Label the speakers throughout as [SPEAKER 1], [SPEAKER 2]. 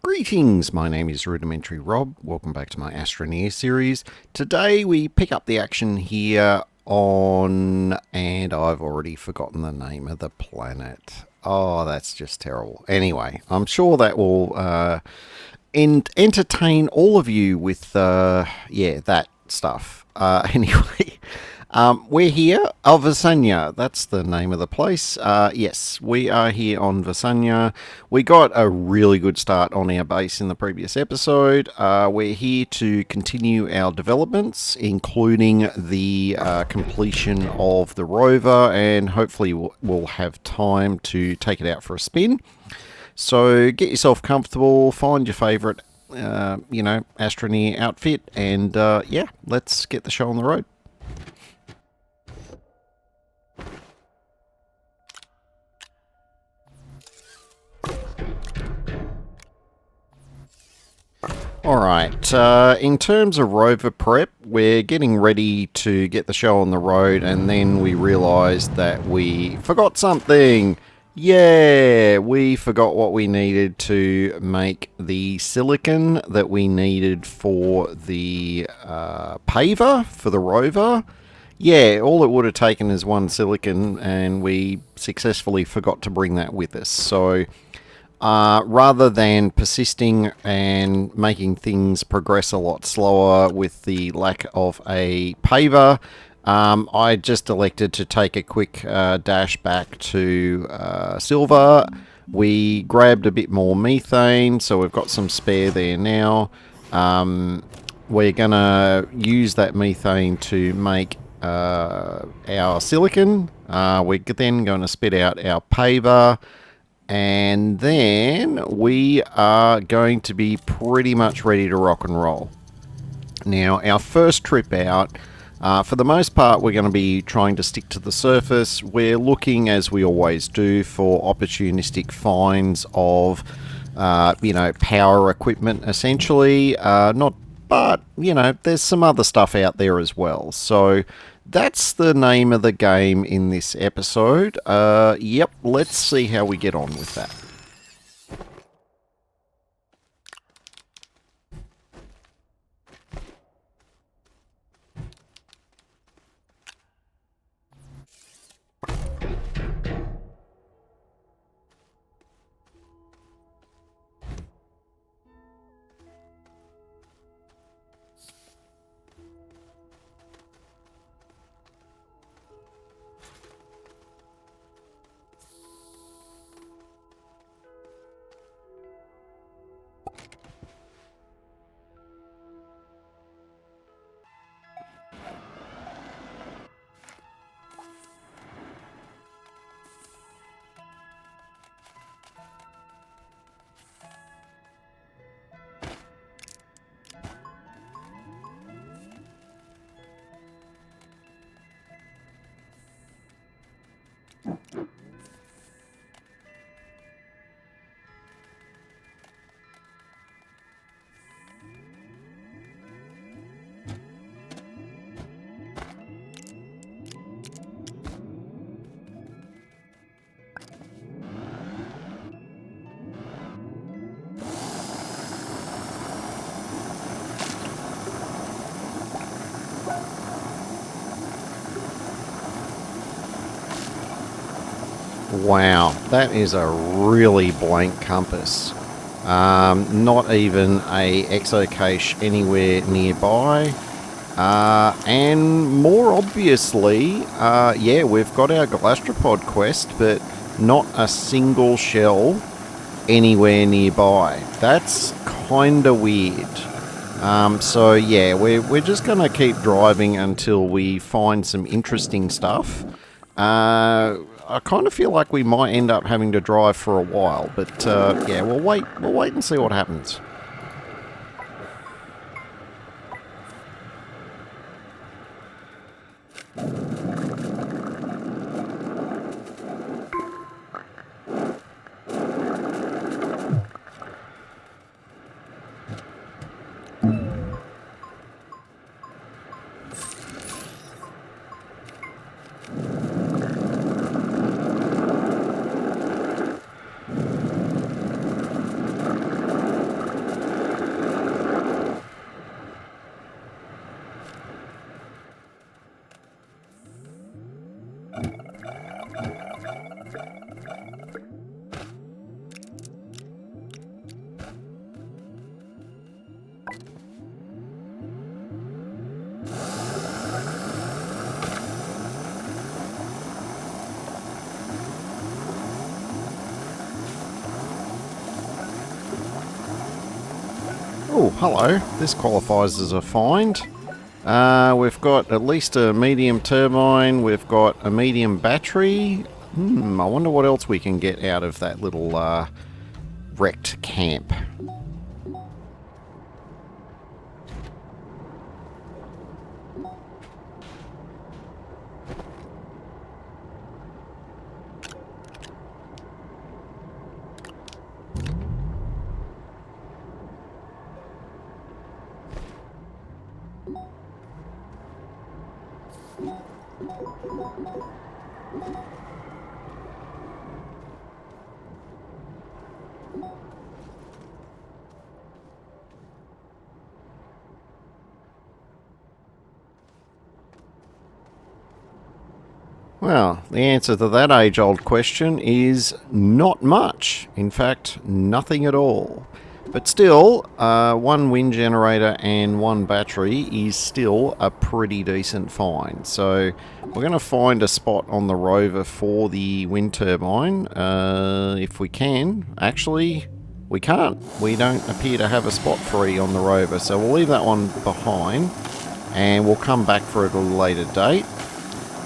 [SPEAKER 1] Greetings, my name is Rudimentary Rob. Welcome back to my Astroneer series. Today we pick up the action here on, and I've already forgotten the name of the planet. Oh, that's just terrible. Anyway, I'm sure that will entertain all of you with, that stuff. Anyway, we're here. Vesania, that's the name of the place. Yes, we are here on Vesania. We got a really good start on our base in the previous episode. We're here to continue our developments, including the completion of the rover, and hopefully we'll have time to take it out for a spin. So get yourself comfortable, find your favourite, Astroneer outfit, and let's get the show on the road. Alright, in terms of rover prep, we're getting ready to get the show on the road, and then we realised that we forgot something. Yeah, we forgot what we needed to make the silicon that we needed for the paver for the rover. Yeah, all it would have taken is one silicon, and we successfully forgot to bring that with us. So rather than persisting and making things progress a lot slower with the lack of a paver, I just elected to take a quick dash back to silver. We grabbed a bit more methane, so we've got some spare there now. We're going to use that methane to make our silicon. We're then going to spit out our paver. And then we are going to be pretty much ready to rock and roll. Now, our first trip out, for the most part, we're going to be trying to stick to the surface. We're looking, as we always do, for opportunistic finds of, power equipment, essentially. There's some other stuff out there as well. So that's the name of the game in this episode. Let's see how we get on with that. Wow, that is a really blank compass. Not even a exocache anywhere nearby. And more obviously, we've got our gastropod quest, but not a single shell anywhere nearby. That's kinda weird. We're just gonna keep driving until we find some interesting stuff. I kind of feel like we might end up having to drive for a while, but we'll wait and see what happens. Oh, hello. This qualifies as a find. We've got at least a medium turbine. We've got a medium battery. I wonder what else we can get out of that little wrecked camp. Well, the answer to that age-old question is not much. In fact, nothing at all. But still, one wind generator and one battery is still a pretty decent find. So we're going to find a spot on the rover for the wind turbine, if we can. Actually, we can't. We don't appear to have a spot free on the rover, so we'll leave that one behind, and we'll come back for it at a later date.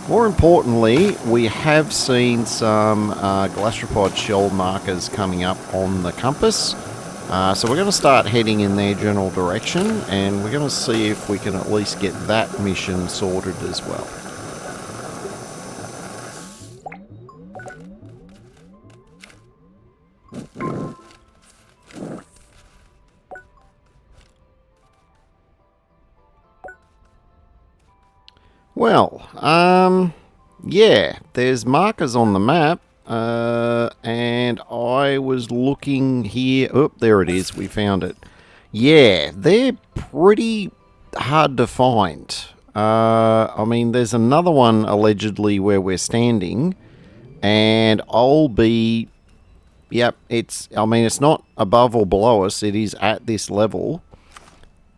[SPEAKER 1] More importantly, we have seen some gastropod shell markers coming up on the compass. So we're going to start heading in their general direction, and we're going to see if we can at least get that mission sorted as well. Well, yeah, there's markers on the map, and I was looking here. Oh, there it is. We found it. Yeah, they're pretty hard to find. I mean, there's another one allegedly where we're standing, and I'll be... Yep, I mean, it's not above or below us. It is at this level.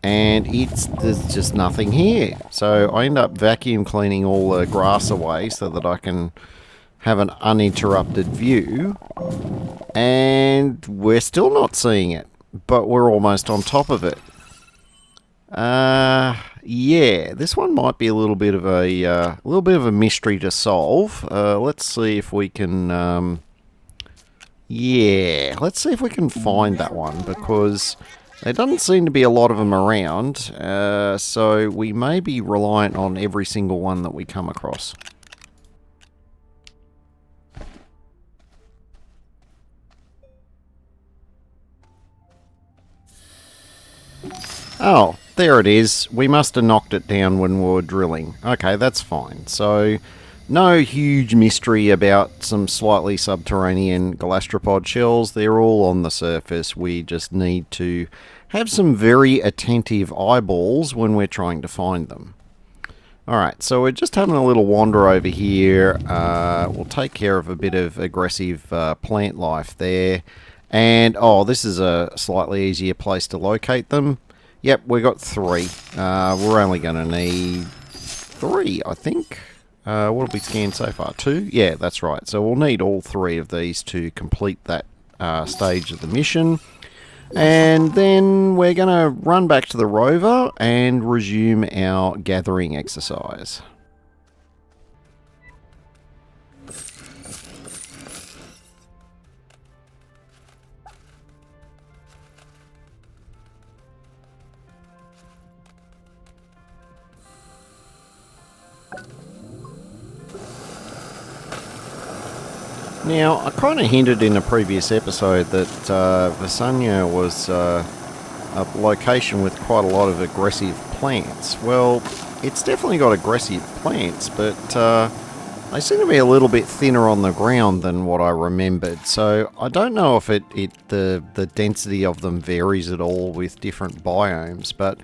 [SPEAKER 1] And there's just nothing here. So I end up vacuum cleaning all the grass away so that I can have an uninterrupted view. And we're still not seeing it, but we're almost on top of it. Yeah, this one might be a little bit of a mystery to solve. Let's see if we can. Yeah, let's see if we can find that one, because there doesn't seem to be a lot of them around, so we may be reliant on every single one that we come across. Oh, there it is. We must have knocked it down when we were drilling. Okay, that's fine. So, no huge mystery about some slightly subterranean gastropod shells. They're all on the surface. We just need to have some very attentive eyeballs when we're trying to find them. Alright, so we're just having a little wander over here. We'll take care of a bit of aggressive plant life there. And, oh, this is a slightly easier place to locate them. Yep, we got 3. We're only going to need 3, I think. What have we scanned so far? 2? Yeah, that's right. So we'll need all 3 of these to complete that stage of the mission. And then we're going to run back to the rover and resume our gathering exercise. Now, I kind of hinted in a previous episode that Vesania was a location with quite a lot of aggressive plants. Well, it's definitely got aggressive plants, but they seem to be a little bit thinner on the ground than what I remembered. So I don't know if the density of them varies at all with different biomes, but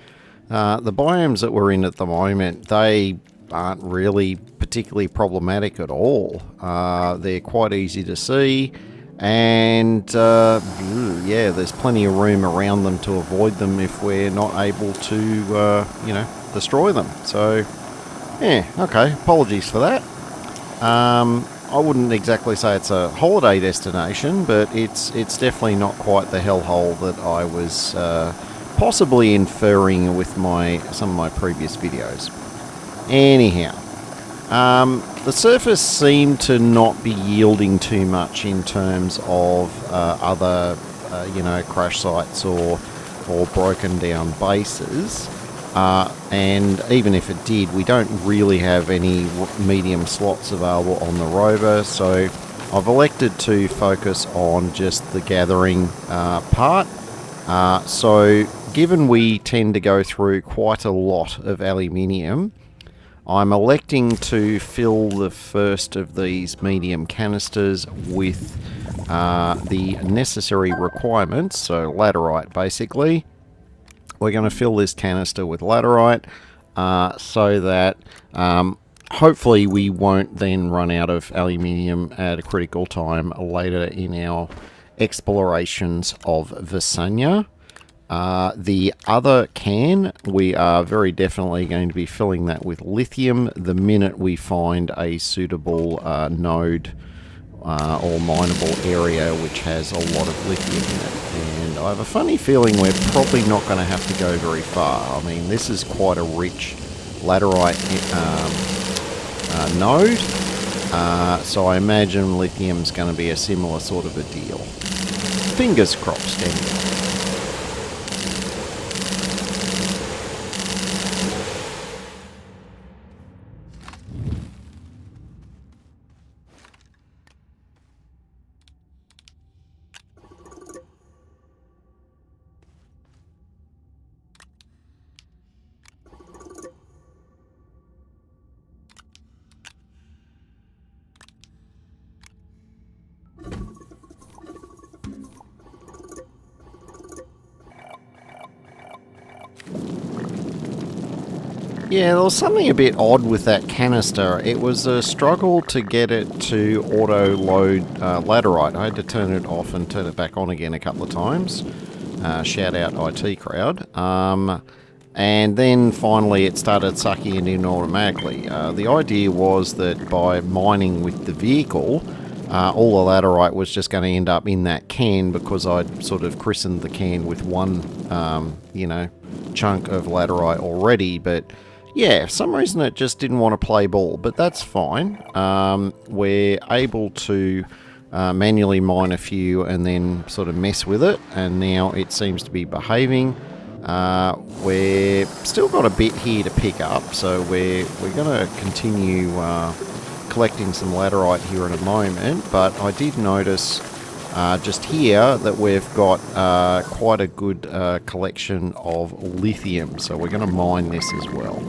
[SPEAKER 1] the biomes that we're in at the moment, they aren't really particularly problematic at all. They're quite easy to see, and yeah, there's plenty of room around them to avoid them if we're not able to, destroy them. So, yeah, okay, apologies for that. I wouldn't exactly say it's a holiday destination, but it's definitely not quite the hellhole that I was possibly inferring with some of my previous videos. Anyhow, the surface seemed to not be yielding too much in terms of other, crash sites or broken down bases. And even if it did, we don't really have any medium slots available on the rover, so I've elected to focus on just the gathering part. So given we tend to go through quite a lot of aluminium, I'm electing to fill the first of these medium canisters with the necessary requirements, so laterite basically. We're going to fill this canister with laterite so that hopefully we won't then run out of aluminium at a critical time later in our explorations of Vesania. The other can, we are very definitely going to be filling that with lithium the minute we find a suitable node or mineable area which has a lot of lithium in it. And I have a funny feeling we're probably not going to have to go very far. I mean, this is quite a rich laterite node, so I imagine lithium's going to be a similar sort of a deal. Fingers crossed, anyway. Yeah, there was something a bit odd with that canister. It was a struggle to get it to auto-load laterite. I had to turn it off and turn it back on again a couple of times. Shout out IT crowd. And then finally it started sucking it in automatically. The idea was that by mining with the vehicle, all the laterite was just going to end up in that can because I'd sort of christened the can with one, chunk of laterite already, but yeah, for some reason it just didn't want to play ball, but that's fine. We're able to manually mine a few and then sort of mess with it, and now it seems to be behaving. We're still got a bit here to pick up, so we're going to continue collecting some laterite here in a moment, but I did notice just here that we've got quite a good collection of lithium, so we're going to mine this as well.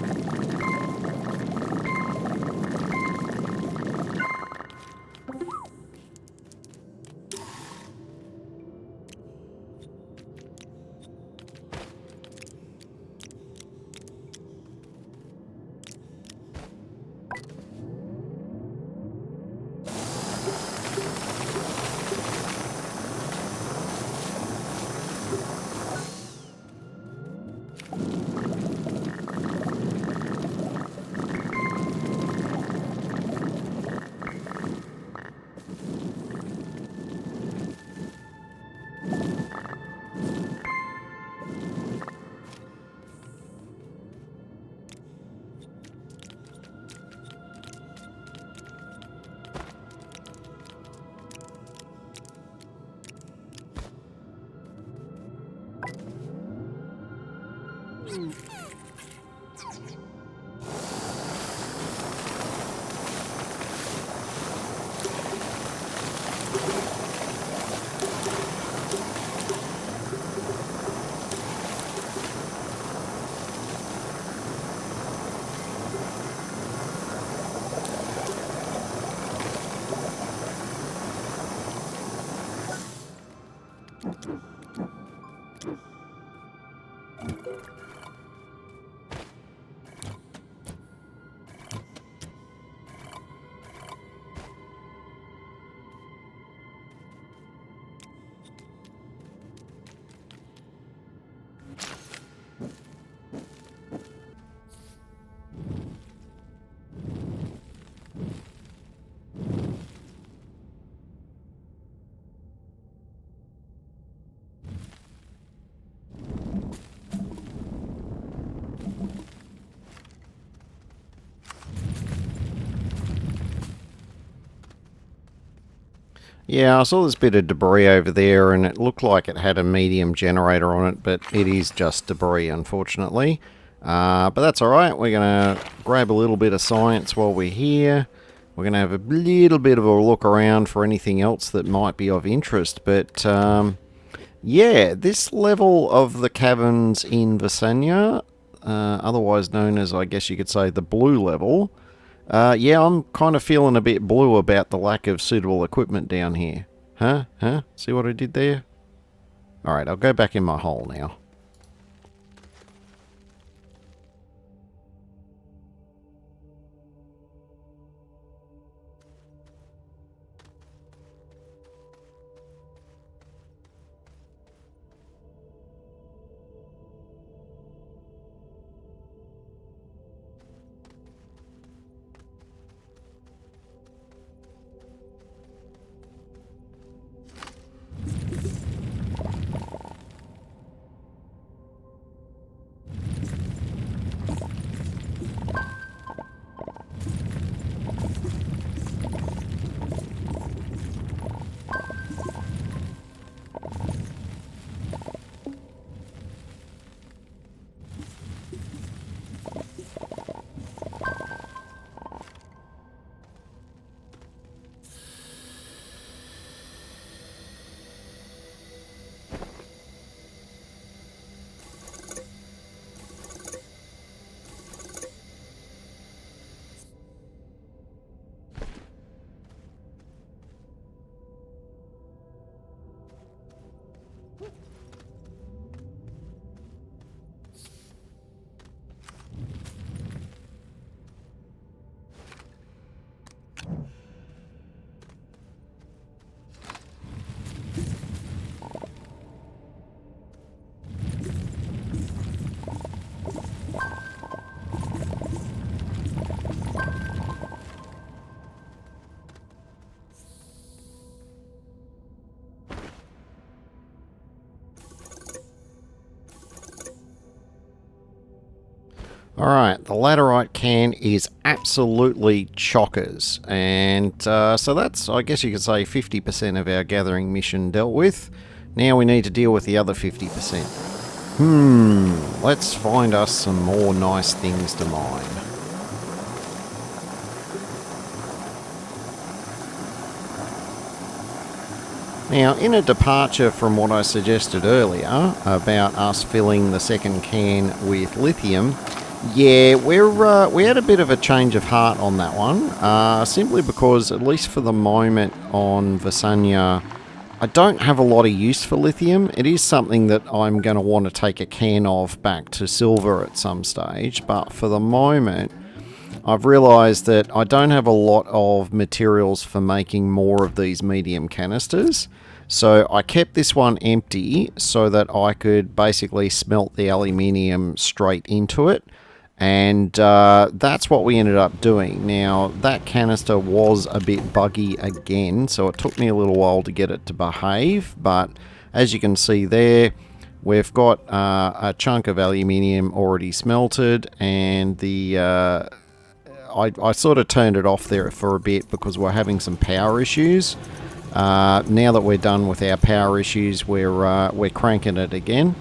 [SPEAKER 1] Yeah, I saw this bit of debris over there and it looked like it had a medium generator on it, but it is just debris, unfortunately. But that's alright, we're going to grab a little bit of science while we're here. We're going to have a little bit of a look around for anything else that might be of interest, but yeah, this level of the caverns in Vesania, otherwise known as, I guess you could say, the blue level, yeah, I'm kind of feeling a bit blue about the lack of suitable equipment down here. Huh? Huh? See what I did there? Alright, I'll go back in my hole now. Alright, the laterite can is absolutely chockers, and so that's, I guess you could say, 50% of our gathering mission dealt with. Now we need to deal with the other 50%. Let's find us some more nice things to mine. Now, in a departure from what I suggested earlier about us filling the second can with lithium, yeah, we had a bit of a change of heart on that one, simply because, at least for the moment on Vesania, I don't have a lot of use for lithium. It is something that I'm going to want to take a can of back to silver at some stage, but for the moment, I've realised that I don't have a lot of materials for making more of these medium canisters. So I kept this one empty so that I could basically smelt the aluminium straight into it. And that's what we ended up doing. Now, that canister was a bit buggy again, so it took me a little while to get it to behave. But as you can see there, we've got a chunk of aluminium already smelted, and the I sort of turned it off there for a bit because we're having some power issues. Now that we're done with our power issues, we're cranking it again.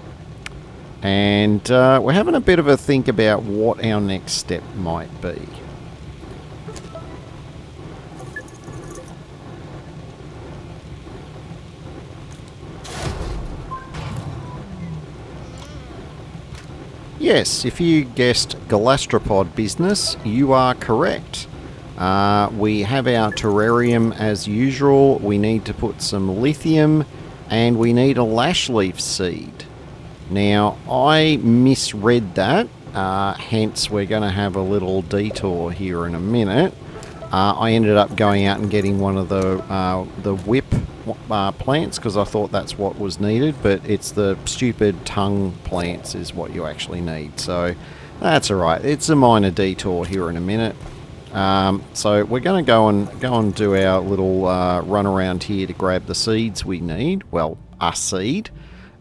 [SPEAKER 1] And we're having a bit of a think about what our next step might be. Yes, if you guessed galastropod business, you are correct. We have our terrarium as usual. We need to put some lithium, and we need a lash leaf seed. Now, I misread that, hence we're going to have a little detour here in a minute. I ended up going out and getting one of the whip plants because I thought that's what was needed, but it's the stupid tongue plants is what you actually need. So that's alright. It's a minor detour here in a minute. So we're going to go and do our little run around here to grab the seeds we need. Well, a seed.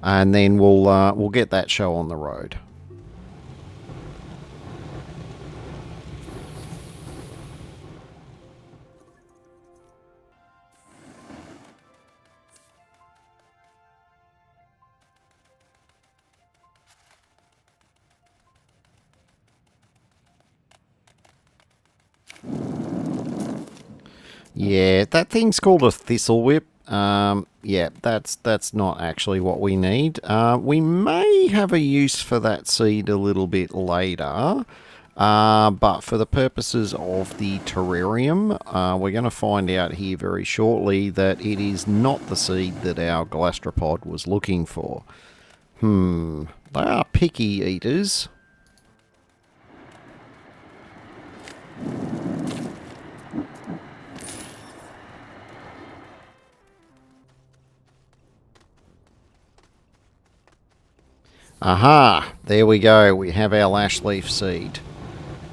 [SPEAKER 1] And then we'll get that show on the road. Yeah, that thing's called a thistle whip. Yeah, that's not actually what we need. We may have a use for that seed a little bit later. But for the purposes of the terrarium, we're going to find out here very shortly that it is not the seed that our gastropod was looking for. They are picky eaters. Aha! There we go. We have our lash leaf seed.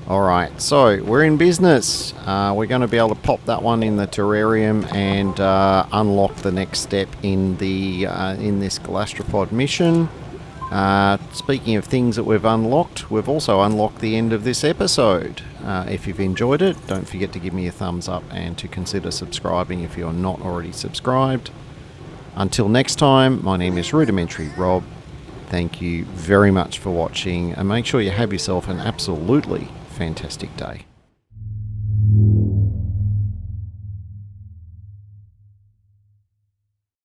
[SPEAKER 1] Alright, so we're in business. We're going to be able to pop that one in the terrarium and unlock the next step in the in this gastropod mission. Speaking of things that we've unlocked, we've also unlocked the end of this episode. If you've enjoyed it, don't forget to give me a thumbs up and to consider subscribing if you're not already subscribed. Until next time, my name is Rudimentary Rob. Thank you very much for watching, and make sure you have yourself an absolutely fantastic day.